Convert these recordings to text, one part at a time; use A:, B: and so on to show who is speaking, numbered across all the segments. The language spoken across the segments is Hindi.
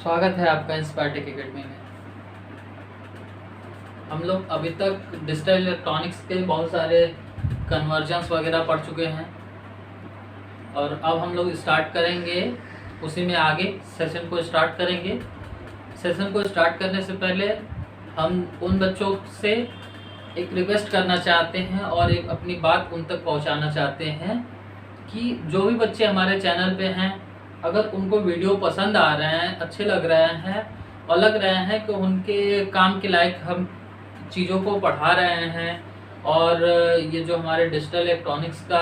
A: स्वागत है आपका इंस्पायरटेक एकेडमी में। हम लोग अभी तक डिजिटल इलेक्ट्रॉनिक्स के बहुत सारे कन्वर्जन्स वगैरह पढ़ चुके हैं और अब हम लोग स्टार्ट करेंगे उसी में आगे सेशन को स्टार्ट करेंगे। सेशन को स्टार्ट करने से पहले हम उन बच्चों से एक रिक्वेस्ट करना चाहते हैं और एक अपनी बात उन तक पहुंचाना चाहते हैं कि जो भी बच्चे हमारे चैनल पे हैं, अगर उनको वीडियो पसंद आ रहे हैं, अच्छे लग रहे हैं और लग रहे हैं कि उनके काम के लायक हम चीज़ों को पढ़ा रहे हैं और ये जो हमारे डिजिटल इलेक्ट्रॉनिक्स का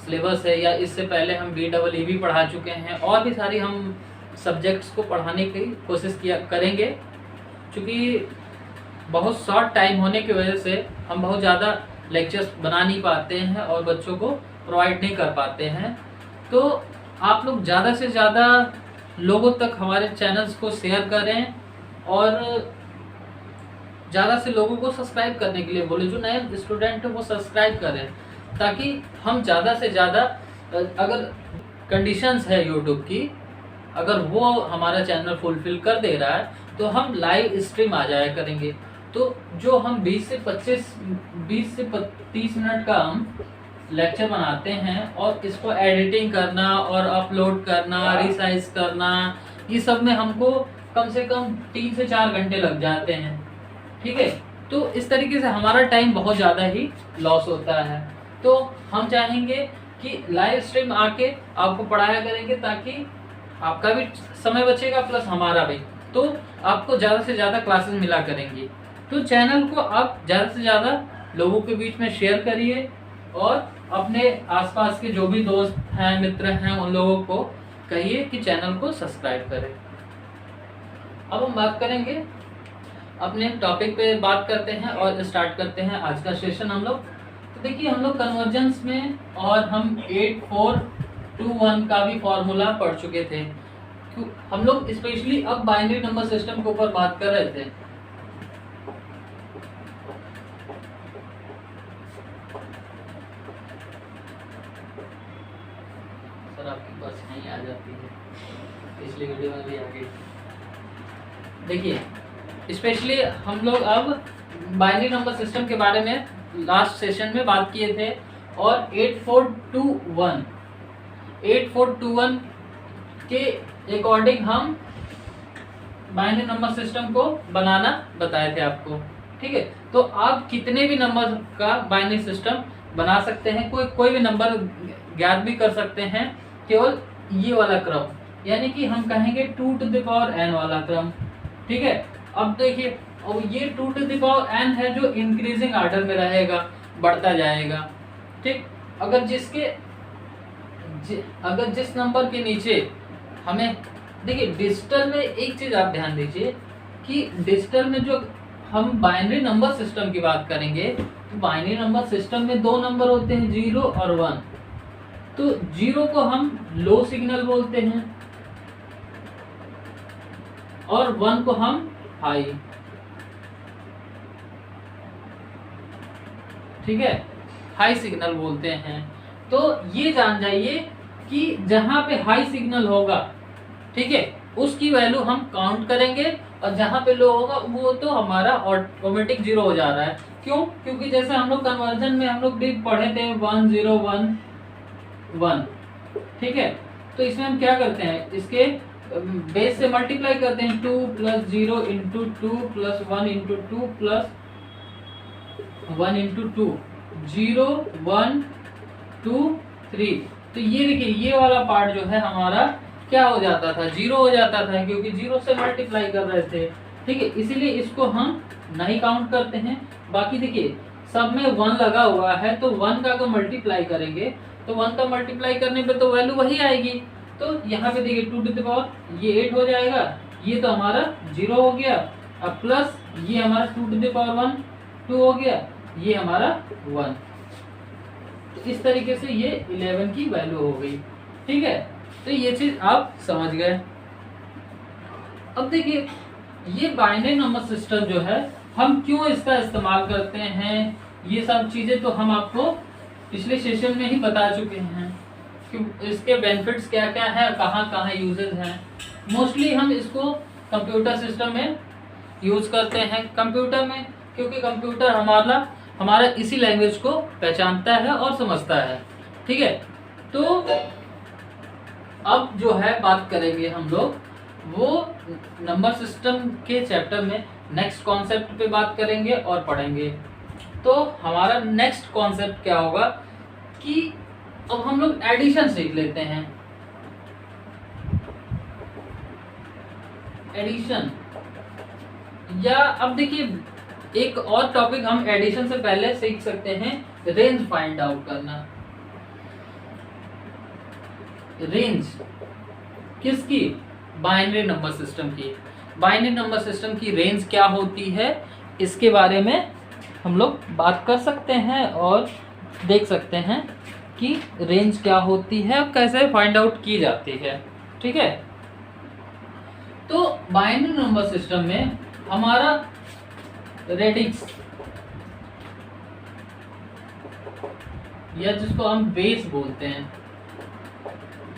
A: सिलेबस है या इससे पहले हम BEE भी पढ़ा चुके हैं और भी सारी हम सब्जेक्ट्स को पढ़ाने की कोशिश करेंगे। क्योंकि बहुत शॉर्ट टाइम होने की वजह से हम बहुत ज़्यादा लेक्चर्स बना नहीं पाते हैं और बच्चों को प्रोवाइड नहीं कर पाते हैं। तो आप लोग ज़्यादा से ज़्यादा लोगों तक हमारे चैनल्स को शेयर करें और ज़्यादा से लोगों को सब्सक्राइब करने के लिए बोले। जो नए स्टूडेंट हैं वो सब्सक्राइब करें ताकि हम ज़्यादा से ज़्यादा, अगर कंडीशंस है यूट्यूब की, अगर वो हमारा चैनल फुलफिल कर दे रहा है तो हम लाइव स्ट्रीम आ जाया करेंगे। तो जो हम 20 से 30 मिनट का हम लेक्चर बनाते हैं और इसको एडिटिंग करना और अपलोड करना, रिसाइज करना, ये सब में हमको कम से कम 3 से 4 घंटे लग जाते हैं। ठीक है, तो इस तरीके से हमारा टाइम बहुत ज़्यादा ही लॉस होता है। तो हम चाहेंगे कि लाइव स्ट्रीम आके आपको पढ़ाया करेंगे ताकि आपका भी समय बचेगा प्लस हमारा भी। तो आपको ज़्यादा से ज़्यादा क्लासेस मिला करेंगी। तो चैनल को आप ज़्यादा से ज़्यादा लोगों के बीच में शेयर करिए और अपने आसपास के जो भी दोस्त हैं, मित्र हैं, उन लोगों को कहिए कि चैनल को सब्सक्राइब करें। अब हम बात करेंगे अपने टॉपिक पे, बात करते हैं और स्टार्ट करते हैं आज का सेशन हम लोग। तो देखिए, हम लोग कन्वर्जेंस में और हम 8421 का भी फॉर्मूला पढ़ चुके थे। हम लोग स्पेशली अब बाइनरी नंबर सिस्टम के ऊपर बात कर रहे थे। सर आपकी बस नहीं आ जाती है, पिछली वीडियो में भी आ गई। देखिए, स्पेशली हम लोग अब बाइनरी नंबर सिस्टम के बारे में लास्ट सेशन में बात किए थे और 8421 के अकॉर्डिंग हम बाइनरी नंबर सिस्टम को बनाना बताए थे आपको। ठीक है, तो आप कितने भी नंबर का बाइनरी सिस्टम बना सकते हैं, कोई भी नंबर ज्ञात भी कर सकते हैं, केवल ये वाला क्रम, यानी कि हम कहेंगे 2 to the power n वाला क्रम। ठीक है, अब देखिए, और ये 2 to the power n है जो इंक्रीजिंग ऑर्डर में रहेगा, बढ़ता जाएगा। ठीक, अगर जिस नंबर के नीचे हमें, देखिए डिजिटल में एक चीज आप ध्यान दीजिए कि डिजिटल में जो हम बाइनरी नंबर सिस्टम की बात करेंगे तो बाइनरी नंबर सिस्टम में 2 नंबर होते हैं, 0 और 1। तो 0 को हम लो सिग्नल बोलते हैं और 1 को हम हाई। ठीक है, हाई सिग्नल बोलते हैं। तो ये जान जाइए कि जहां पे हाई सिग्नल होगा, ठीक है, उसकी वैल्यू हम काउंट करेंगे और जहां पे लो होगा वो तो हमारा ऑटोमेटिक 0 हो जा रहा है। क्यों? क्योंकि जैसे हम लोग कन्वर्जन में हम लोग भी पढ़े थे 1 0 1 1। ठीक है, तो इसमें हम क्या करते हैं, इसके बेस से मल्टीप्लाई करते हैं, 2 + 0 × 2 + 1 × 2 + 1 × 2, 0 1 2 3। तो ये देखिए, ये वाला पार्ट जो है हमारा क्या हो जाता था, 0 हो जाता था, क्योंकि 0 से मल्टीप्लाई कर रहे थे। ठीक है, इसीलिए इसको हम नहीं काउंट करते हैं। बाकी देखिए, सब में 1 लगा हुआ है, तो 1 का अगर मल्टीप्लाई करेंगे तो 1 का मल्टीप्लाई करने पे तो वैल्यू वही आएगी। तो यहाँ पे देखिए 2 to the power, ये 8 हो जाएगा, ये तो हमारा 0 हो गया, अब प्लस ये हमारा 2 to the power 1 2 हो गया, ये हमारा 1। तो इस तरीके से ये 11 की वैल्यू हो गई। ठीक है, तो ये चीज आप समझ गए। अब देखिए, ये बाइनरी नंबर सिस्टम जो है हम क्यों इसका इस्तेमाल करते हैं, ये सब चीजें तो हम आपको पिछले सेशन में ही बता चुके हैं कि इसके बेनिफिट्स क्या क्या है, कहाँ कहाँ यूजेस हैं। मोस्टली हम इसको कंप्यूटर सिस्टम में यूज करते हैं कंप्यूटर में, क्योंकि कंप्यूटर हमारा इसी लैंग्वेज को पहचानता है और समझता है। ठीक है, तो अब जो है बात करेंगे हम लोग वो नंबर सिस्टम के चैप्टर में नेक्स्ट कॉन्सेप्ट पे बात करेंगे और पढ़ेंगे। तो हमारा नेक्स्ट कॉन्सेप्ट क्या होगा कि अब हम लोग एडिशन सीख लेते हैं। एडिशन, या अब देखिए एक और टॉपिक हम एडिशन से पहले सीख सकते हैं, रेंज फाइंड आउट करना। रेंज किसकी? बाइनरी नंबर सिस्टम की। बाइनरी नंबर सिस्टम की रेंज क्या होती है, इसके बारे में हम लोग बात कर सकते हैं और देख सकते हैं कि रेंज क्या होती है और कैसे फाइंड आउट की जाती है। ठीक है, तो बाइनरी नंबर सिस्टम में हमारा रेडिक्स या जिसको हम बेस बोलते हैं,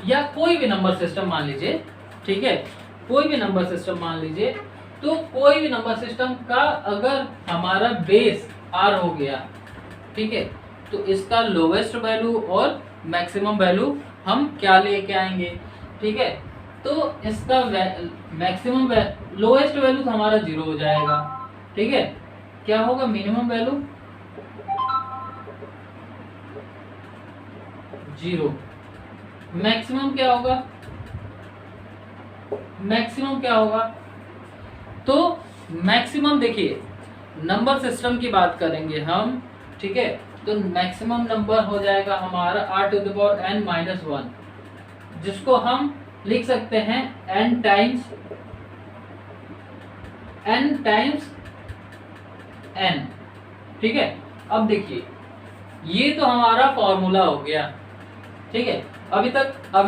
A: या कोई भी नंबर सिस्टम मान लीजिए, ठीक है, कोई भी नंबर सिस्टम मान लीजिए, तो कोई भी नंबर सिस्टम का अगर हमारा बेस आर हो गया, ठीक है, तो इसका लोवेस्ट वैल्यू और मैक्सिमम वैल्यू हम क्या लेके आएंगे? ठीक है, तो इसका मैक्सिमम लोवेस्ट वैल्यू तो हमारा 0 हो जाएगा। ठीक है, क्या होगा? Minimum value 0। मैक्सिमम क्या होगा? मैक्सिमम क्या होगा? तो मैक्सिमम देखिए नंबर सिस्टम की बात करेंगे हम, ठीक है, तो मैक्सिमम नंबर हो जाएगा हमारा r⁻n-1, जिसको हम लिख सकते हैं n टाइम्स n। ठीक है, अब देखिए ये तो हमारा फॉर्मूला हो गया। ठीक है, अभी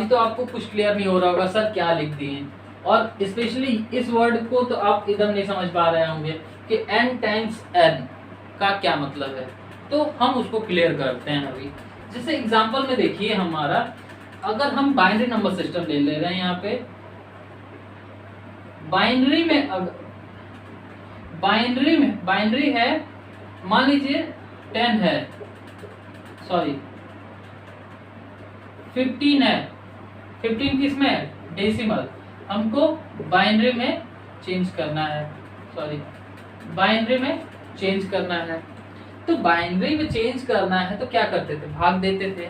A: तो आपको कुछ क्लियर नहीं हो रहा होगा सर क्या लिख दिए, और स्पेशली इस वर्ड को तो आप एकदम नहीं समझ पा रहे होंगे कि n टाइम्स n का क्या मतलब है। तो हम उसको क्लियर करते हैं अभी। जैसे एग्जांपल में देखिए हमारा, अगर हम बाइनरी नंबर सिस्टम ले ले रहे हैं, यहाँ पे बाइनरी है, मान लीजिए 10 है, सॉरी 15 है। 15 किस में? डेसिमल। हमको बाइनरी में चेंज करना है, सॉरी बाइनरी में चेंज करना है। तो बाइनरी में चेंज करना है तो क्या करते थे? भाग देते थे।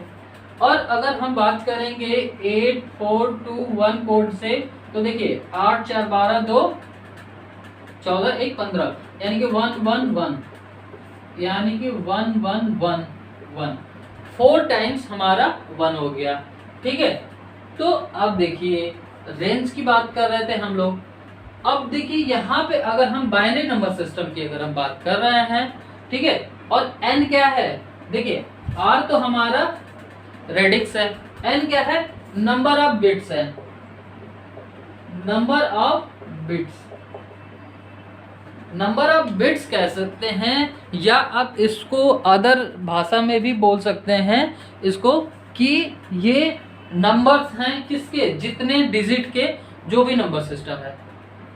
A: और अगर हम बात करेंगे 8 4 2 1 कोड से, तो देखिए 8 4 12 2 14 1 15, यानी कि 1 1 1, यानी कि 1 1 1 1, 4 टाइम्स हमारा 1 हो गया। ठीक है, तो अब देखिए रेंज की बात कर रहे थे हम लोग। अब देखिए यहाँ पे अगर हम बाइनरी नंबर सिस्टम की अगर हम बात कर रहे हैं, ठीक है, और n क्या है? देखिए r तो हमारा रेडिक्स है, n क्या है? नंबर ऑफ बिट्स है, number of bits. Number of bits कह सकते हैं, या आप इसको अदर भाषा में भी बोल सकते हैं इसको, कि ये नंबर्स हैं किसके? जितने डिजिट के जो भी नंबर सिस्टम है,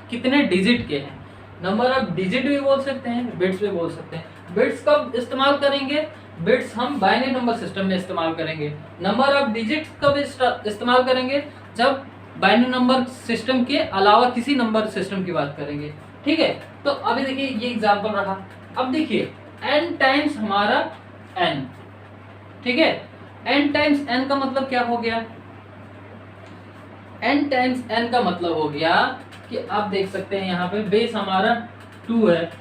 A: कितने डिजिट के हैं। नंबर ऑफ डिजिट भी बोल सकते हैं, बिट्स भी बोल सकते हैं। बिट्स कब इस्तेमाल करेंगे? बिट्स हम बाइनरी नंबर सिस्टम में इस्तेमाल करेंगे। नंबर ऑफ डिजिट कब इस्तेमाल करेंगे? जब बाइनरी नंबर सिस्टम के अलावा किसी नंबर सिस्टम की बात करेंगे। ठीक है, तो अभी देखिए ये एग्जांपल रहा। अब देखिए n टाइम्स हमारा n, ठीक है, n टाइम्स n का मतलब क्या हो गया? n टाइम्स n का मतलब हो गया कि आप देख सकते हैं यहाँ पे बेस हमारा 2 है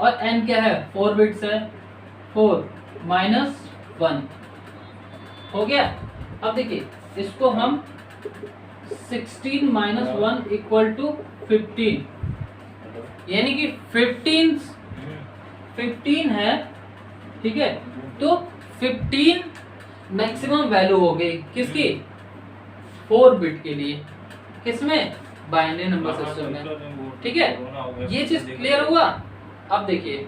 A: और n क्या है? 4 बिट्स है, 4 माइनस 1 हो गया। अब देखिए इसको हम 16 माइनस 1 इक्वल टू 15, यानी कि 15 है। ठीक है, तो 15 मैक्सिमम वैल्यू हो गई किसकी? 4 बिट के लिए, किसमें? बाइनरी नंबर सिस्टम में। ठीक है, ये चीज क्लियर हुआ? अब देखिए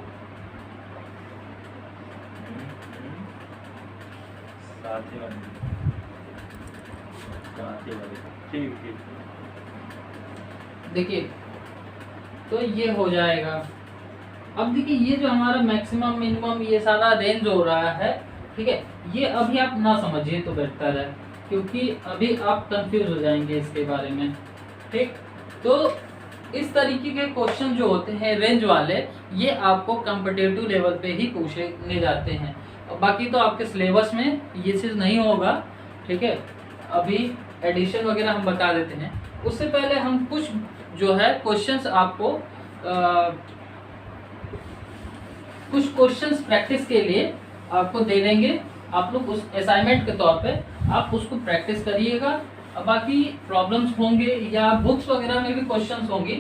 A: देखिए तो ये हो जाएगा। अब देखिए ये जो हमारा मैक्सिमम मिनिमम ये सारा रेंज हो रहा है, ठीक है, ये अभी आप ना समझिए तो बेहतर है, क्योंकि अभी आप कंफ्यूज हो जाएंगे इसके बारे में। ठीक, तो इस तरीके के क्वेश्चन जो होते हैं रेंज वाले, ये आपको कॉम्पिटिटिव लेवल पे ही पूछे जाते हैं, और बाकी तो आपके सिलेबस में ये चीज़ नहीं होगा। ठीक है, अभी एडिशन वगैरह हम बता देते हैं, उससे पहले हम कुछ जो है क्वेश्चंस आपको कुछ क्वेश्चंस प्रैक्टिस के लिए आपको दे देंगे। आप लोग उस असाइनमेंट के तौर पे आप उसको प्रैक्टिस करिएगा। बाकी प्रॉब्लम्स होंगे या बुक्स वगैरह में भी क्वेश्चंस होंगी,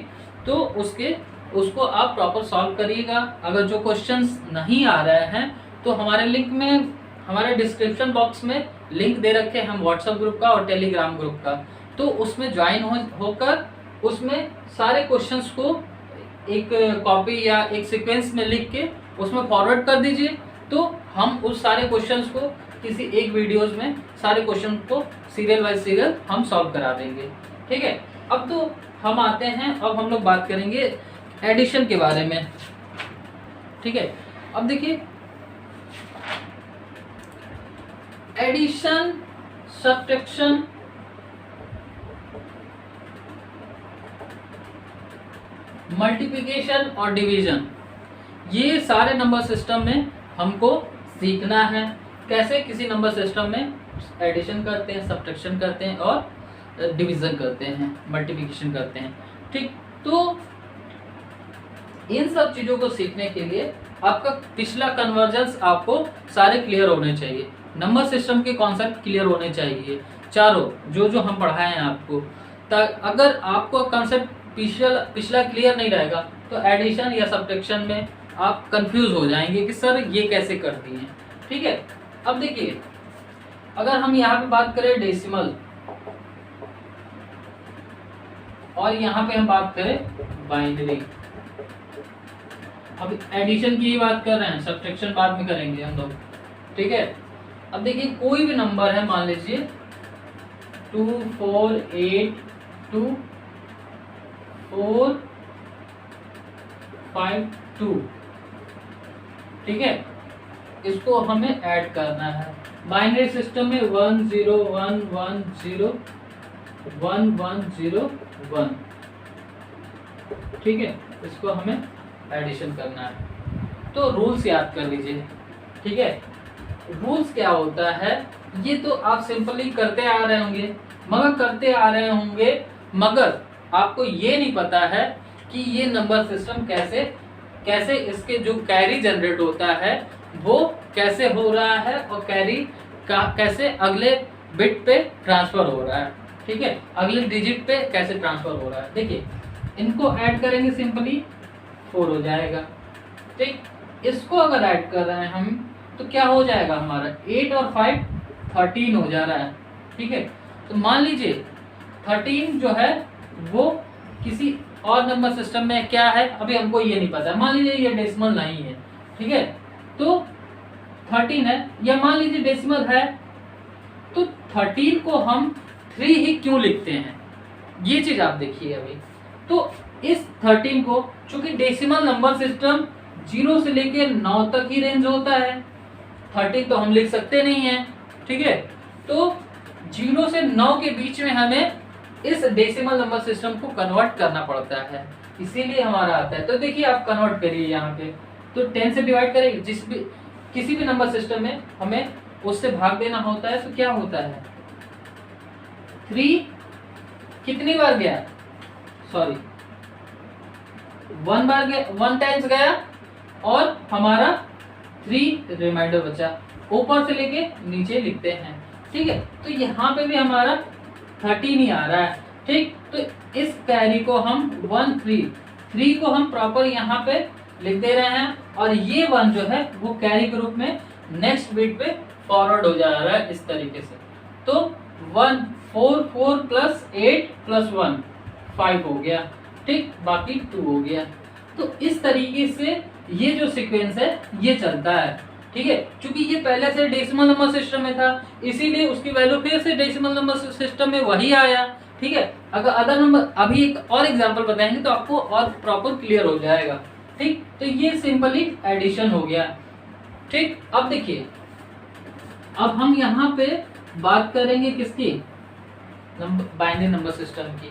A: तो उसको आप प्रॉपर सॉल्व करिएगा। अगर जो क्वेश्चंस नहीं आ रहे हैं तो हमारे लिंक में, हमारे डिस्क्रिप्शन बॉक्स में लिंक दे रखे हैं हम व्हाट्सएप ग्रुप का और टेलीग्राम ग्रुप का, तो उसमें ज्वाइन होकर उसमें सारे क्वेश्चंस को एक कॉपी या एक सीक्वेंस में लिख के उसमें फॉरवर्ड कर दीजिए, तो हम उस सारे क्वेश्चंस को किसी एक वीडियोस में सारे क्वेश्चन को सीरियल बाय सीरियल हम सॉल्व करा देंगे। ठीक है, अब तो हम आते हैं, अब हम लोग बात करेंगे एडिशन के बारे में। ठीक है, अब देखिए एडिशन, सब्ट्रैक्शन, मल्टीप्लिकेशन और डिवीजन, ये सारे नंबर सिस्टम में हमको सीखना है कैसे किसी नंबर सिस्टम में एडिशन करते हैं, सब्ट्रैक्शन करते हैं और डिवीजन करते हैं, मल्टीप्लिकेशन करते हैं। ठीक, तो इन सब चीज़ों को सीखने के लिए आपका पिछला कन्वर्जेंस आपको सारे क्लियर होने चाहिए, नंबर सिस्टम के कॉन्सेप्ट क्लियर होने चाहिए चारों, जो हम पढ़ाए हैं आपको। अगर आपको कॉन्सेप्ट पिछला क्लियर नहीं रहेगा तो एडिशन या सब्ट्रैक्शन में आप कंफ्यूज हो जाएंगे कि सर ये कैसे करती हैं। ठीक है, अब देखिए अगर हम यहाँ पे बात करें डेसिमल और यहाँ पे हम बात करें बाइनरी, अब एडिशन की ही बात कर रहे हैं, सब्ट्रैक्शन बाद में करेंगे हम लोग। ठीक है, अब देखिए कोई भी नंबर है, मान लीजिए 2 4 8 2 4 5 2, ठीक है, इसको हमें ऐड करना है। बाइनरी सिस्टम में 1 0 1 1 0 1 1 0 1, ठीक है, इसको हमें एडिशन करना है। तो रूल्स याद कर लीजिए। ठीक है, रूल्स क्या होता है, ये तो आप सिंपली करते आ रहे होंगे, मगर आपको ये नहीं पता है कि ये नंबर सिस्टम कैसे इसके जो कैरी जनरेट होता है वो कैसे हो रहा है और कैरी का कैसे अगले बिट पे ट्रांसफर हो रहा है। ठीक है, अगले डिजिट पे कैसे ट्रांसफर हो रहा है। देखिए इनको ऐड करेंगे, सिंपली 4 हो जाएगा। ठीक, इसको अगर ऐड कर रहे हैं हम तो क्या हो जाएगा, हमारा 8 और 5 13 हो जा रहा है। ठीक है, तो मान लीजिए 13 जो है वो किसी और नंबर सिस्टम में क्या है अभी हमको ये नहीं पता, मान लीजिए ये डेसिमल नहीं है। ठीक है, तो 13 है, या मान लीजिए डेसिमल है, तो 13 को हम 3 ही क्यों लिखते हैं, ये चीज आप देखिए अभी। तो इस 13 को, चूंकि डेसिमल नंबर सिस्टम 0 से लेके 9 तक ही रेंज होता है, 13 तो हम लिख सकते नहीं है। ठीक है, तो 0 से 9 के बीच में हमें इस डेसिमल नंबर सिस्टम को कन्वर्ट करना पड़ता है, इसीलिए हमारा आता है। तो देखिए आप कन्वर्ट करिए यहाँ पे, तो 10 से डिवाइड करेंगे, किसी भी नंबर सिस्टम में हमें उससे भाग देना होता है, तो क्या होता है 3 कितनी बार गया, सॉरी 1 बार गया, 1 टाइम्स गया और हमारा 3 रिमाइंडर बचा, ऊपर से लेके नीचे लिखते हैं। ठीक है, तो यहाँ पे भी हमारा 13 ही आ रहा है। ठीक, तो इस कैरी को हम 3 को हम प्रॉपर यहाँ पे लिख दे रहे हैं, और ये 1 जो है वो कैरी के रूप में नेक्स्ट बिट पे फॉरवर्ड हो जा रहा है इस तरीके से। तो 1 4 4 प्लस 8 प्लस 1 5 हो गया। ठीक, बाकी 2 हो गया। तो इस तरीके से ये जो सीक्वेंस है ये चलता है। ठीक है, क्योंकि ये पहले से डेसिमल नंबर सिस्टम में था, इसीलिए उसकी वैल्यू फिर से डेसिमल नंबर सिस्टम में वही आया, ठीक है। अगर अदर नंबर, अभी एक और एग्जांपल बताएंगे तो आपको और प्रॉपर क्लियर हो जाएगा। ठीक, तो ये सिंपली एडिशन हो गया। ठीक, अब देखिए, अब हम यहाँ पे बात करेंगे किसकी, बाइनरी नंबर सिस्टम की।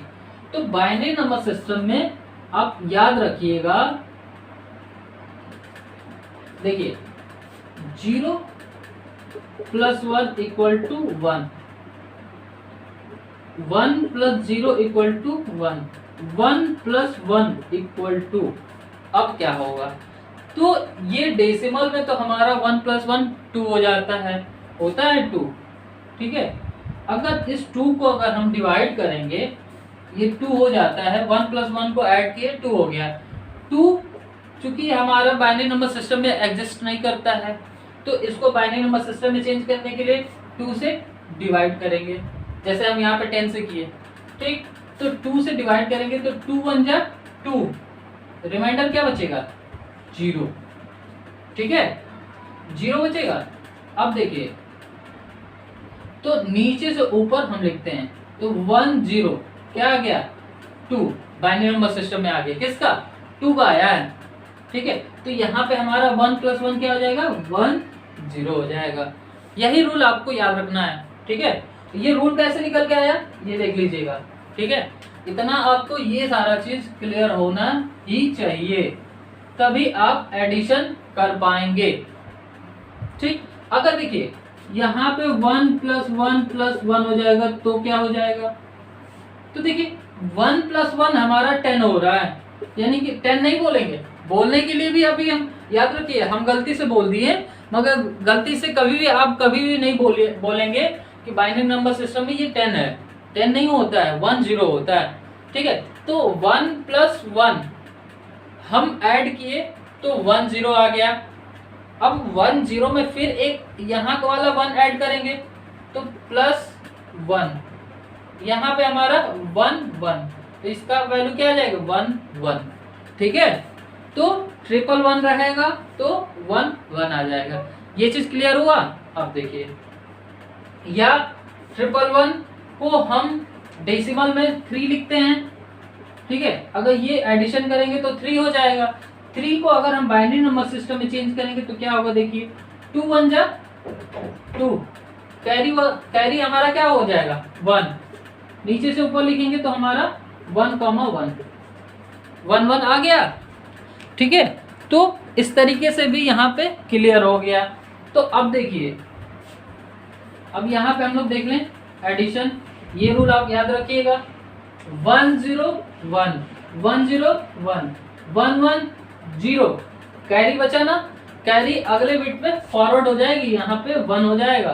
A: तो बाइनरी नंबर सिस्टम में आप याद रखिएगा, देखिए 0 + 1 = 1, 1 + 0 = 1, 1 + 1 = 2। अब क्या होगा, तो ये डेसिमल में तो हमारा 1 + 1 2 हो जाता है, होता है 2। ठीक है, अगर इस 2 को अगर हम डिवाइड करेंगे, ये 2 हो जाता है, 1 + 1 को ऐड किए 2 हो गया। 2 चूंकि हमारा बाइनरी नंबर सिस्टम में एग्जिस्ट नहीं करता है, तो इसको बाइनरी नंबर सिस्टम में चेंज करने के लिए 2 से डिवाइड करेंगे, जैसे हम यहाँ पे 10 से किए। ठीक, तो 2 से डिवाइड करेंगे तो 2 × 1 = 2, रिमाइंडर क्या बचेगा, 0। ठीक है, 0 बचेगा। अब देखिए, तो नीचे से ऊपर हम लिखते हैं, तो 1 0 क्या आ गया, 2 बाइनरी नंबर सिस्टम में आ गया, किसका, 2 का आया है। ठीक है, तो यहाँ पे हमारा 1 + 1 क्या हो जाएगा, 1 0 हो जाएगा। यही रूल आपको याद रखना है। ठीक है, ये रूल कैसे निकल के आया, ये देख लीजिएगा। ठीक है, इतना आपको ये सारा चीज क्लियर होना ही चाहिए, तभी आप एडिशन कर पाएंगे। ठीक, अगर देखिए यहाँ पे 1 + 1 + 1 हो जाएगा तो क्या हो जाएगा, तो देखिए 1 + 1 हमारा 10 हो रहा है, यानी कि 10 नहीं बोलेंगे, बोलने के लिए भी अभी हम याद रखिए, हम गलती से बोल दिए, मगर गलती से कभी भी आप कभी भी नहीं बोलेंगे कि बाइनरी नंबर सिस्टम में ये 10 है। 10 नहीं होता है, 1 0 होता है। ठीक है, तो 1 + 1 हम ऐड किए तो 1 0 आ गया। अब 1 0 में फिर एक यहाँ का वाला 1 ऐड करेंगे तो +1, यहाँ पे हमारा 1 1, तो इसका वैल्यू क्या आ जाएगा, 1 1। ठीक है, तो 1 1 रहेगा तो 1 1 आ जाएगा। ये चीज क्लियर हुआ। अब देखिए, या 1 1 को हम डेसिमल में 3 लिखते हैं। ठीक है, अगर ये एडिशन करेंगे तो 3 हो जाएगा। 3 को अगर हम बाइनरी नंबर सिस्टम में चेंज करेंगे तो क्या होगा, देखिए 2 1 = 2, कैरी हमारा क्या हो जाएगा, 1। नीचे से ऊपर लिखेंगे तो हमारा 1 1 1 1 आ गया। ठीक है, तो इस तरीके से भी यहाँ पे क्लियर हो गया। तो अब देखिए, अब यहाँ पे हम लोग देख लें एडिशन, ये रूल आप याद रखिएगा, 1 0 1 1 0 1 1 1 0, कैरी बचा ना, कैरी अगले बिट में फॉरवर्ड हो जाएगी, यहाँ पे 1 हो जाएगा।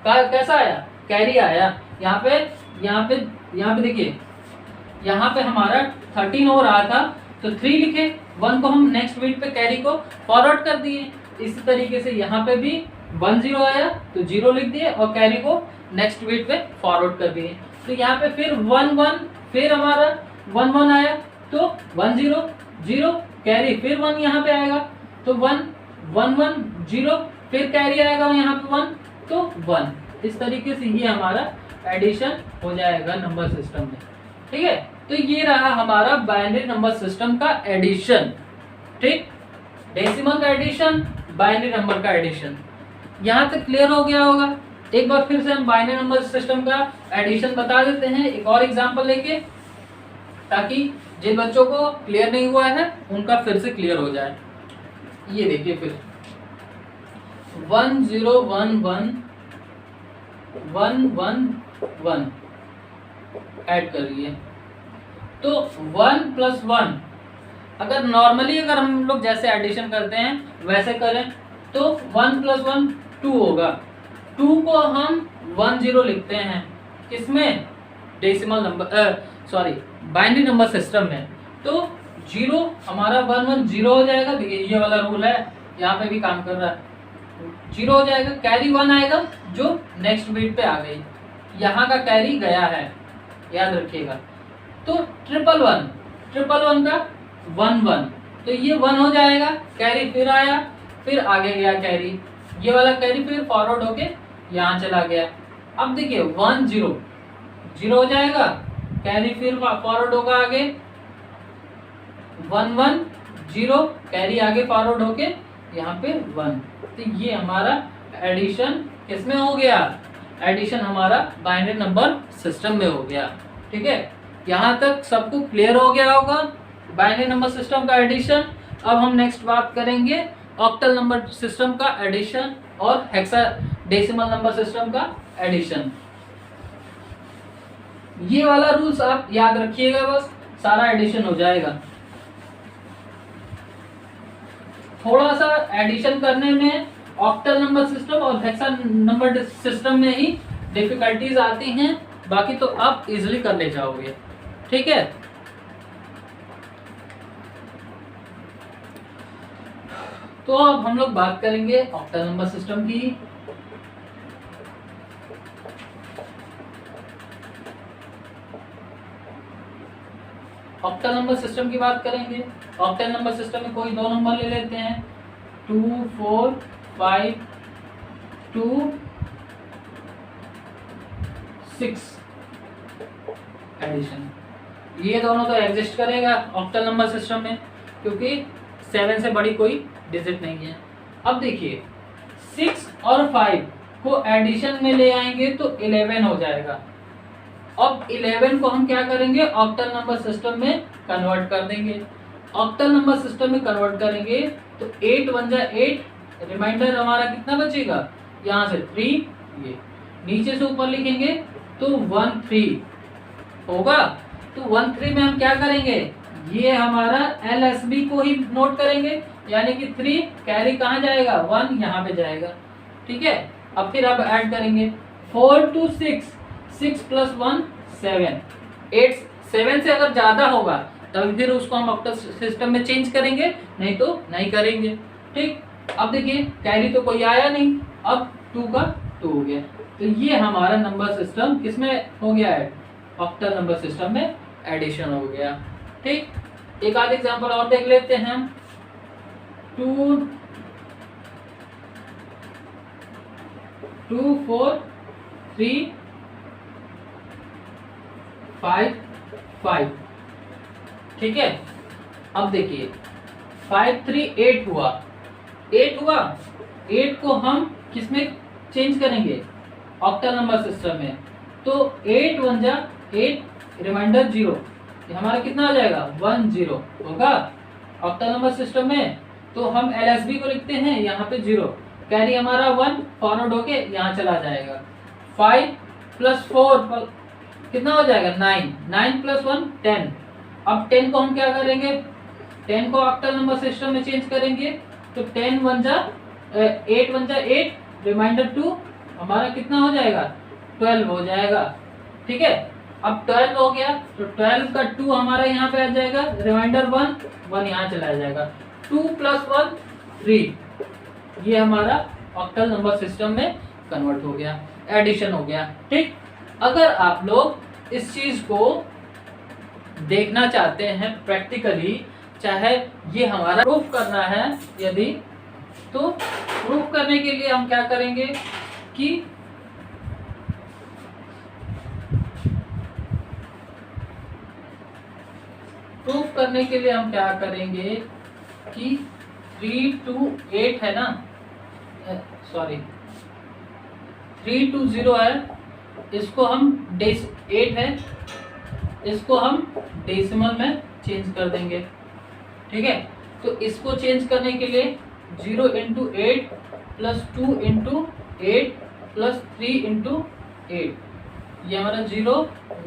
A: कैसा आया, कैरी आया। यहाँ पे देखिए, यहाँ पे हमारा 13 हो रहा था तो 3 लिखे, 1 को हम नेक्स्ट बिट पे कैरी को फॉरवर्ड कर दिए। इसी तरीके से यहाँ पे भी 1 0 आया तो 0 लिख दिए और कैरी को नेक्स्ट बिट पे फॉरवर्ड कर दिए। तो यहाँ पे फिर 1 1, फिर हमारा 1 1 आया तो 1 0 0, कैरी फिर 1 यहाँ पे आएगा तो 1 1 1 0, फिर कैरी आएगा यहाँ पे 1 तो 1। इस तरीके से ये हमारा एडिशन हो जाएगा नंबर सिस्टम में। ठीक है, तो ये रहा हमारा बाइनरी नंबर सिस्टम का एडिशन। ठीक, डेसिमल का एडिशन, बाइनरी नंबर का एडिशन, यहाँ तक क्लियर हो गया होगा। एक बार फिर से हम बाइनरी नंबर सिस्टम का एडिशन बता देते हैं एक और एग्जांपल लेके, ताकि जिन बच्चों को क्लियर नहीं हुआ है उनका फिर से क्लियर हो जाए। ये देखिए, फिर 1 0 1 1 1 1 1 ऐड करिए तो 1 + 1, अगर नॉर्मली अगर हम लोग जैसे एडिशन करते हैं वैसे करें तो 1 + 1 2 होगा। 2 को हम 1 0 लिखते हैं, किसमें, decimal number binary number system में। तो 0 हमारा 1 1 0 हो जाएगा। देखिए ये वाला रूल है, यहाँ पे भी काम कर रहा है, 0 हो जाएगा, कैरी 1 आएगा जो नेक्स्ट बिट पे आ गई, यहाँ का कैरी गया है, याद रखिएगा। तो 1 1 का 1 1, तो ये 1 हो जाएगा, कैरी फिर आया, फिर आगे गया कैरी, ये वाला कैरी फिर फॉरवर्ड होके यहाँ चला गया। अब देखिए 1 0 0 हो जाएगा, कैरी फिर फॉरवर्ड होगा आगे 1 1 0, कैरी आगे फॉरवर्ड होके यहाँ पे 1। तो ये हमारा एडिशन किसमें हो गया, एडिशन हमारा बाइनरी नंबर सिस्टम में हो गया। ठीक है, यहाँ तक सबको क्लियर हो गया होगा बाइनरी नंबर सिस्टम का एडिशन। अब हम नेक्स्ट बात करेंगे ऑक्टल नंबर सिस्टम का एडिशन और हेक्साडेसिमल नंबर सिस्टम का एडिशन। ये वाला रूल्स आप याद रखिएगा, बस सारा एडिशन हो जाएगा। थोड़ा सा एडिशन करने में ऑक्टल नंबर सिस्टम और हेक्सा नंबर सिस्टम में ही डिफिकल्टीज आती हैं, बाकी तो आप इजीली कर ले जाओगे। ठीक है, तो अब हम लोग बात करेंगे ऑक्टल नंबर सिस्टम की। ऑक्टल नंबर सिस्टम की बात करेंगे। ऑक्टल नंबर सिस्टम में कोई दो नंबर ले लेते हैं, 2 4 5 2 6 एडिशन। ये दोनों तो एग्जिस्ट करेगा ऑक्टल नंबर सिस्टम में, क्योंकि 7 से बड़ी कोई डिजिट नहीं है। अब देखिए 6 और 5 को एडिशन में ले आएंगे तो 11 हो जाएगा। अब 11 को हम क्या करेंगे, ऑक्टल नंबर सिस्टम में कन्वर्ट कर देंगे। ऑक्टल नंबर सिस्टम में कन्वर्ट करेंगे तो 8 1 जा 8, रिमाइंडर हमारा कितना बचेगा, यहाँ से 3, ये नीचे से ऊपर लिखेंगे तो 1 3 होगा। तो 1 3 में हम क्या करेंगे, ये हमारा LSB को ही नोट करेंगे, यानी कि 3 कैरी कहाँ जाएगा, 1 यहाँ पे जाएगा। ठीक है, अब फिर अब ऐड करेंगे 4 2 6, 6 + 1 7, 8 7 से अगर ज्यादा होगा तब फिर उसको हम ऑक्टल सिस्टम में चेंज करेंगे, नहीं तो नहीं करेंगे। ठीक, अब देखिए कैरी तो कोई आया नहीं, अब 2 का 2 हो गया। तो ये हमारा नंबर सिस्टम किसमें हो गया है, ऑक्टल नंबर सिस्टम में एडिशन हो गया। ठीक, एक आध एग्जांपल और देख लेते हैं हम। 2 2 4 3 5 5। ठीक है, अब देखिए 5 3 8 हुआ, 8 हुआ, 8 को हम किसमें चेंज करेंगे, ऑक्टल नंबर सिस्टम में। तो 8 1 जा 8, रिमाइंडर 0, ये हमारा कितना हो जाएगा, 1 0 होगा ऑक्टल नंबर सिस्टम में। तो हम LSB को लिखते हैं यहाँ पे 0, कैरी हमारा 1 फॉरवर्ड होके यहाँ चला जाएगा। 5 + 4 कितना हो जाएगा, 9, 9 + 1 10। अब 10 को हम क्या करेंगे, 10 को ऑक्टल नंबर सिस्टम में चेंज करेंगे। तो 10 1 जा 8 1 जा 8, रिमाइंडर 2, हमारा कितना हो जाएगा, 12 हो जाएगा। ठीक है, अब 12 हो गया तो 12 का 2 हमारा यहाँ पे आ जाएगा, रिमाइंडर 1 1 यहाँ चला जाएगा। 2 + 1 3, ये हमारा ऑक्टल नंबर सिस्टम में कन्वर्ट हो गया, एडिशन हो गया। ठीक, अगर आप लोग इस चीज को देखना चाहते हैं प्रैक्टिकली, चाहे ये हमारा प्रूफ करना है यदि, तो प्रूफ करने के लिए हम क्या करेंगे कि प्रूफ करने के लिए हम क्या करेंगे कि 3 2 8 है ना, सॉरी 3 2 0 है, इसको हम 8 है, इसको हम डेसिमल में चेंज कर देंगे। ठीक है, तो इसको चेंज करने के लिए 0 × 8 + 2 × 8 + 3 × 8, ये हमारा 0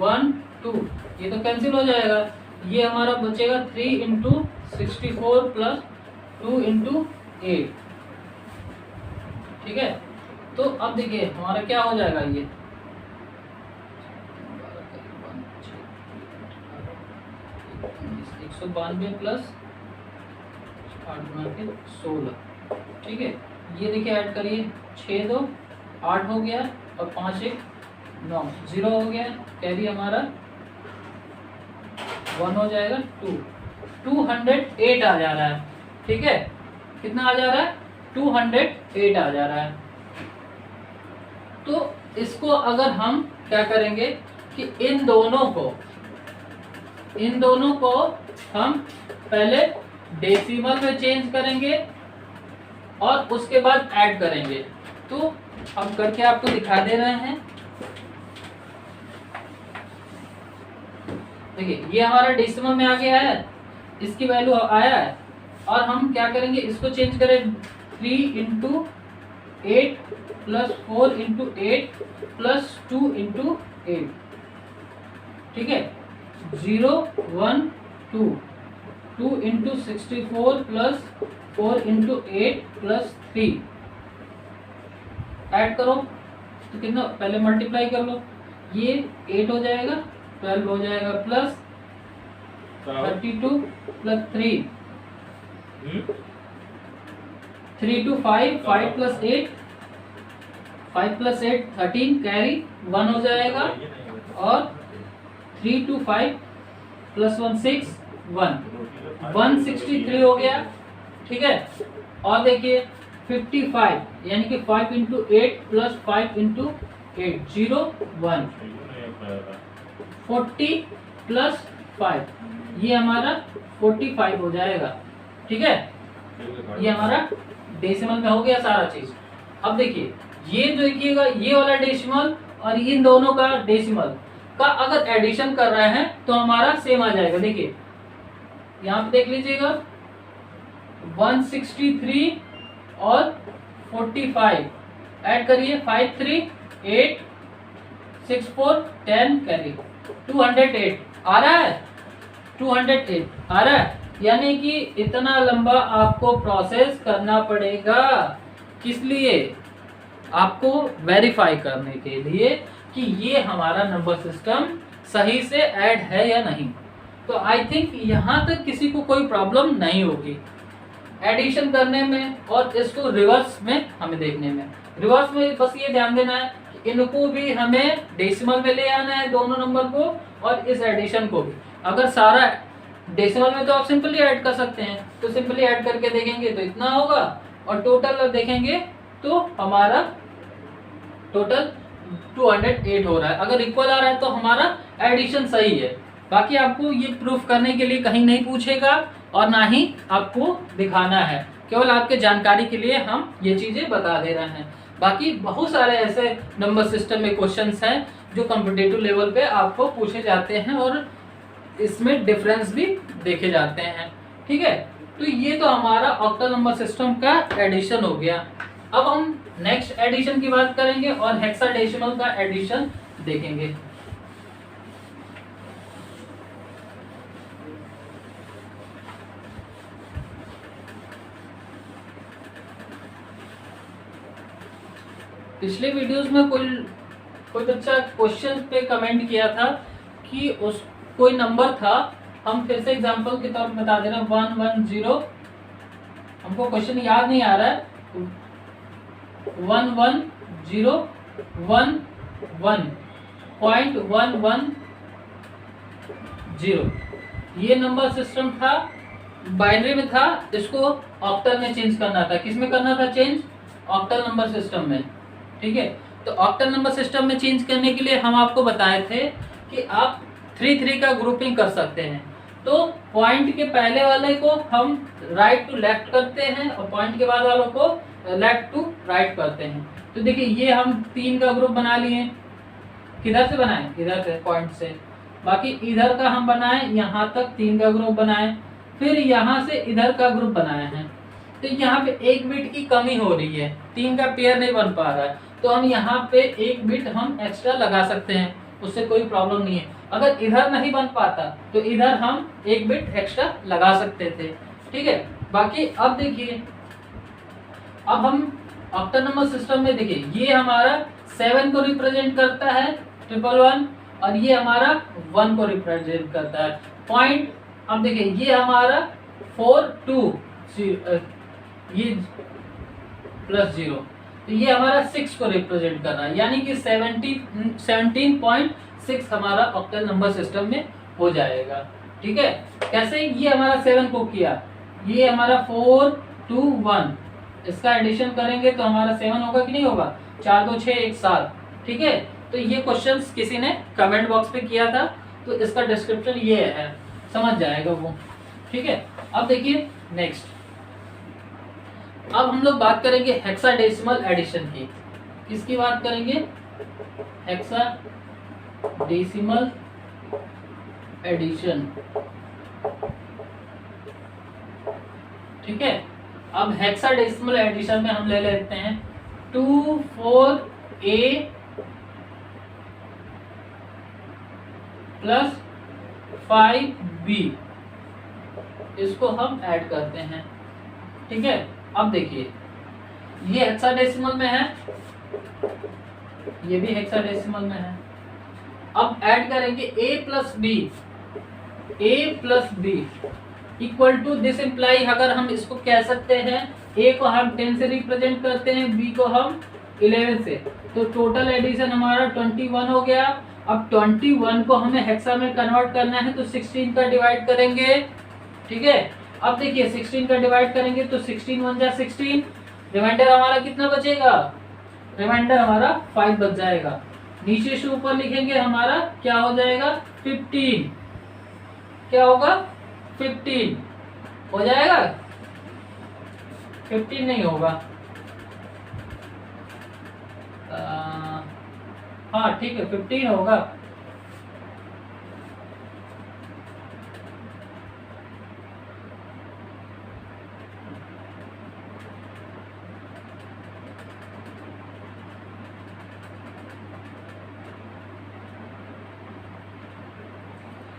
A: 1 2, ये तो कैंसिल हो जाएगा। ये हमारा बचेगा 3 × 64 + 2 × 8। ठीक है, तो अब देखिए हमारा क्या हो जाएगा, ये 192 + 8 × 16। ठीक है, ये देखिए ऐड करिए, 6 2 8 हो गया और 5 1 9, 0 हो गया, कैरी हमारा 1 हो जाएगा, 2 208 आ जा रहा है। ठीक है, कितना आ जा रहा है, 208 आ जा रहा है। तो इसको अगर हम क्या करेंगे कि इन दोनों को इन दोनों को हम पहले डेसिमल में चेंज करेंगे और उसके बाद ऐड करेंगे। तो हम करके आपको दिखा दे रहे हैं। देखिए ये हमारा डेसिमल में आ गया है, इसकी वैल्यू आया है, और हम क्या करेंगे, इसको चेंज करें 3 into 8 plus 4 into 8 plus 2 into 8, ठीक है। 0 1 2 2 into 64 plus 4 into 8 plus 3, add करो तो कितना, पहले मल्टीप्लाई कर लो, ये 8 हो जाएगा, 12 हो जाएगा, plus 32 plus 3 3 to 5 5 plus 8 5 plus 8 13, carry 1 हो जाएगा, और 3 to 5 प्लस 1 6 1 163 हो गया, ठीक है। और देखिए 55 यानी कि 5 इंटू 8 प्लस 5 इंटू 8 0 1 40 प्लस 5, ये हमारा 45 हो जाएगा, ठीक है। ये हमारा डेसिमल में हो गया सारा चीज। अब देखिए ये जो देखिएगा, ये वाला डेसिमल और इन दोनों का डेसिमल का अगर एडिशन कर रहे हैं तो हमारा सेम आ जाएगा। देखिए यहाँ पे देख लीजिएगा 163 और 45 ऐड करिए, 5 3 8 6 4 10 करिए, 208 आ रहा है, 208 आ रहा है। यानी कि इतना लंबा आपको प्रोसेस करना पड़ेगा, किस लिए, आपको वेरीफाई करने के लिए कि ये हमारा नंबर सिस्टम सही से ऐड है या नहीं। तो आई थिंक यहाँ तक किसी को कोई प्रॉब्लम नहीं होगी एडिशन करने में, और इसको रिवर्स में हमें देखने में। रिवर्स में बस ये ध्यान देना है कि इनको भी हमें डेसिमल में ले आना है, दोनों नंबर को, और इस एडिशन को भी। अगर सारा डेसिमल में तो आप सिंपली ऐड कर सकते हैं, तो सिंपली ऐड करके देखेंगे तो इतना होगा, और टोटल देखेंगे तो हमारा टोटल 208 हो रहा है। अगर इक्वल आ रहा है तो हमारा एडिशन सही है। बाकी आपको ये प्रूफ करने के लिए कहीं नहीं पूछेगा और ना ही आपको दिखाना है, केवल आपके जानकारी के लिए हम ये चीजें बता दे रहे हैं। बाकी बहुत सारे ऐसे नंबर सिस्टम में क्वेश्चंस हैं जो कॉम्पिटिटिव लेवल पे आपको पूछे जाते हैं और इसमें डिफरेंस भी देखे जाते हैं, ठीक है। तो ये तो हमारा ऑक्टल नंबर सिस्टम का एडिशन हो गया। अब हम नेक्स्ट एडिशन की बात करेंगे और हेक्साडेसिमल का एडिशन देखेंगे। पिछले वीडियोस में कोई बच्चा क्वेश्चन पे कमेंट किया था कि उस कोई नंबर था, हम फिर से एग्जांपल के तौर पर बता दे रहे हैं 110, हमको क्वेश्चन याद नहीं आ रहा है, 110.110 ये नंबर सिस्टम था, बाइनरी में था, इसको ऑक्टल में चेंज करना था। किस में करना था चेंज? ऑक्टल नंबर सिस्टम में, ठीक है। तो ऑक्टल नंबर सिस्टम में चेंज करने के लिए हम आपको बताए थे कि आप 3 का ग्रुपिंग कर सकते हैं। तो पॉइंट के पहले वाले को हम राइट टू लेफ्ट करते हैं और पॉइंट के बाद वालों को लेफ्ट टू राइट करते हैं। तो देखिए ये हम 3 का ग्रुप बना लिए, किधर से बनाए? इधर से, पॉइंट से। बाकी इधर का हम बनाए, यहाँ तक 3 का ग्रुप बनाए, फिर यहाँ से इधर का ग्रुप बनाए हैं। तो यहाँ पे 1 बिट की कमी हो रही है, 3 का पेयर नहीं बन पा रहा है, तो हम यहाँ पे 1 बिट हम एक्स्ट्रा लगा सकते हैं, उससे कोई प्रॉब्लम नहीं है। अगर इधर नहीं बन पाता तो इधर हम 1 बिट एक्स्ट्रा लगा सकते थे, ठीक है। बाकी अब देखिए, अब हम ऑक्टल नंबर सिस्टम में देखिए, ये हमारा 7 को रिप्रेजेंट करता है 111, और ये हमारा 1 को रिप्रेजेंट करता है पॉइंट। अब देखिए ये हमारा 4 2 ये प्लस 0, तो ये हमारा 6 को रिप्रेजेंट कर रहा है, यानी कि 17.6 हमारा ऑक्टल नंबर सिस्टम में हो जाएगा, ठीक है। कैसे? ये हमारा 7 को किया, ये हमारा 4 2 1, इसका एडिशन करेंगे तो हमारा 7 होगा कि नहीं होगा? 4 2 6 1 7, ठीक है। तो ये क्वेश्चंस किसी ने कमेंट बॉक्स पे किया था, तो इसका डिस्क्रिप्शन ये है। समझ जाएगा वो। ठीक है, अब देखिए नेक्स्ट, अब हम लोग बात करेंगे हेक्साडेसिमल एडिशन की। किसकी बात करेंगे? Hexadecimal addition. ठीक है, अब हेक्साडेसिमल एडिशन में हम ले लेते हैं 24A प्लस 5B, इसको हम ऐड करते हैं। ठीक है, अब देखिए ये हेक्साडेसिमल में है, ये भी हेक्साडेसिमल में है। अब ऐड करेंगे A plus B equal to this imply, अगर हम इसको कह सकते हैं A को हम 10 से रिप्रेजेंट करते हैं, B को हम 11 से, तो टोटल एडिशन हमारा 21 हो गया। अब 21 को हमें हेक्सा में कन्वर्ट करना है तो 16 का डिवाइड करेंगे। ठीक है, अब देखिए 16 का डिवाइड करेंगे तो 16 1 जा 16, रिमाइंडर हमारा कितना बचेगा? रिमाइंडर हमारा 5 बच जाएगा। नीचे से ऊपर लिखेंगे हमारा क्या हो जाएगा? 15। क्या होगा? 15 हो जाएगा, 15 नहीं होगा। हाँ ठीक है, 15 होगा।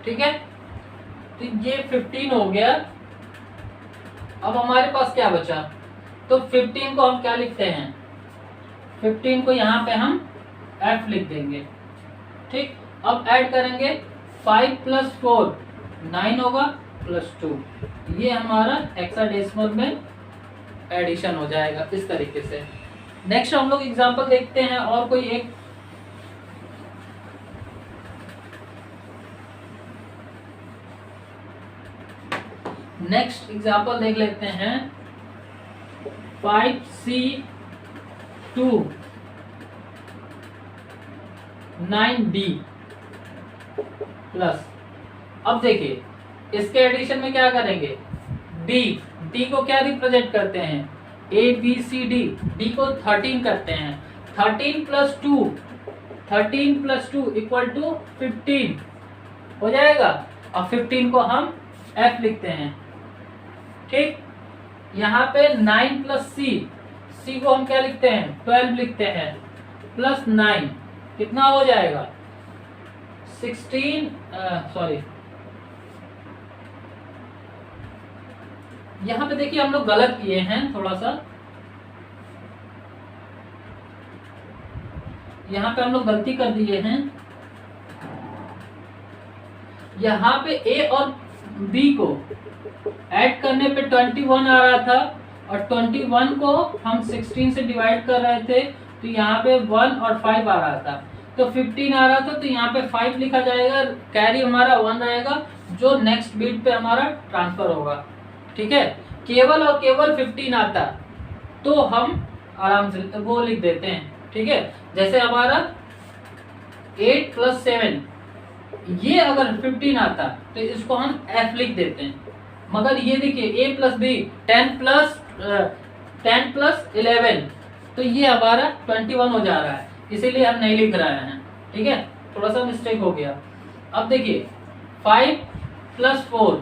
A: ठीक है, तो ये 15 हो गया। अब हमारे पास क्या बचा? तो 15 को हम क्या लिखते हैं? 15 को यहाँ पे हम F लिख देंगे। ठीक, अब ऐड करेंगे 5 प्लस 4 9 होगा प्लस 2, ये हमारा हेक्साडेसिमल में एडिशन हो जाएगा इस तरीके से। नेक्स्ट हम लोग एग्जांपल देखते हैं और कोई एक। नेक्स्ट एग्जांपल देख लेते हैं 5C2 9D प्लस, अब देखिए इसके एडिशन में क्या करेंगे? डी को क्या रिप्रेजेंट करते हैं? ABCD, डी को 13 करते हैं। 13 प्लस 2 इक्वल टू 15 हो जाएगा। अब 15 को हम F लिखते हैं। ठीक, यहाँ पे 9 प्लस C को हम क्या लिखते हैं? 12 लिखते हैं, प्लस 9 कितना हो जाएगा? 16, सॉरी यहाँ पे देखिए हम लोग गलत किए हैं थोड़ा सा, यहाँ पे हम लोग गलती कर दिए हैं। यहाँ पे A और B को ऐड करने पे 21 आ रहा था और 21 को हम 16 से डिवाइड कर रहे थे, तो यहाँ पे 1 और 5 आ रहा था, तो 15 आ रहा था, तो यहाँ पे 5 लिखा जाएगा, कैरी हमारा 1 आएगा जो नेक्स्ट बीट पे हमारा ट्रांसफर होगा। ठीक है, केवल और केवल 15 आता तो हम आराम से वो लिख देते हैं। ठीक है, जैसे हमारा 8 प्लस 7, ये अगर 15 आता तो इसको हम F लिख देते हैं, मगर ये देखिए A प्लस बी 10 प्लस 11, तो ये हमारा 21 हो जा रहा है, इसीलिए हम नहीं लिख रहे हैं। ठीक है, थोड़ा सा मिस्टेक हो गया। अब देखिए 5 प्लस 4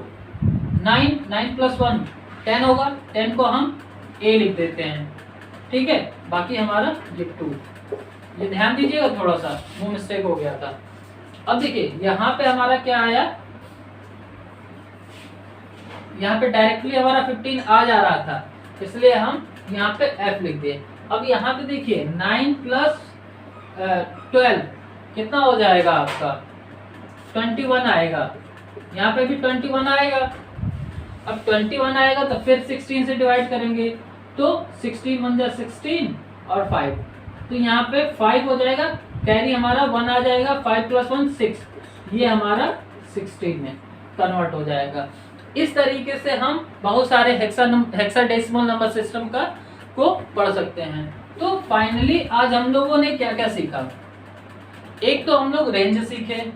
A: 9 प्लस 1 10 होगा, 10 को हम A लिख देते हैं। ठीक है, बाकी हमारा ये 2, ये ध्यान दीजिएगा, थोड़ा सा वो मिस्टेक हो गया था। अब देखिए यहाँ पे हमारा क्या आया, यहाँ पे डायरेक्टली हमारा 15 आ जा रहा था, इसलिए हम यहाँ पे F लिख दिए। अब यहाँ पे देखिए 9 प्लस 12 कितना हो जाएगा आपका? 21 आएगा, यहाँ पे भी 21 आएगा। अब 21 आएगा तो फिर 16 से डिवाइड करेंगे, तो 16 1 जा 16 और 5, तो यहाँ पे 5 हो जाएगा, कैरी हमारा 1 आ जाएगा, 5 प्लस 1 6, ये हमारा 16 में कन्वर्ट हो जाएगा। इस तरीके से हम बहुत सारे हेक्साडेसिमल नंबर सिस्टम को पढ़ सकते हैं। तो फाइनली आज हम लोगों ने क्या क्या सीखा? एक तो हम लोग रेंज सीखे,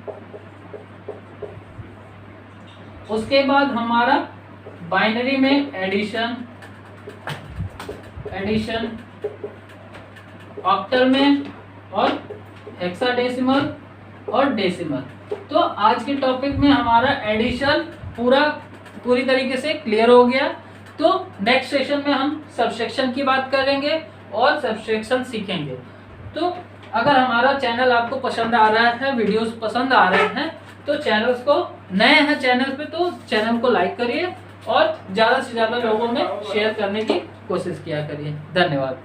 A: उसके बाद हमारा बाइनरी में एडिशन, ऑक्टल में और हेक्साडेसिमल और डेसिमल। तो आज के टॉपिक में हमारा एडिशन पूरी तरीके से क्लियर हो गया। तो नेक्स्ट सेशन में हम सबसेक्शन की बात करेंगे और सबसेक्शन सीखेंगे। तो अगर हमारा चैनल आपको पसंद आ रहा है, वीडियोस पसंद आ रहे हैं, तो चैनल्स को नए हैं चैनल पे तो चैनल को लाइक करिए और ज़्यादा से ज़्यादा लोगों में शेयर करने की कोशिश किया करिए। धन्यवाद।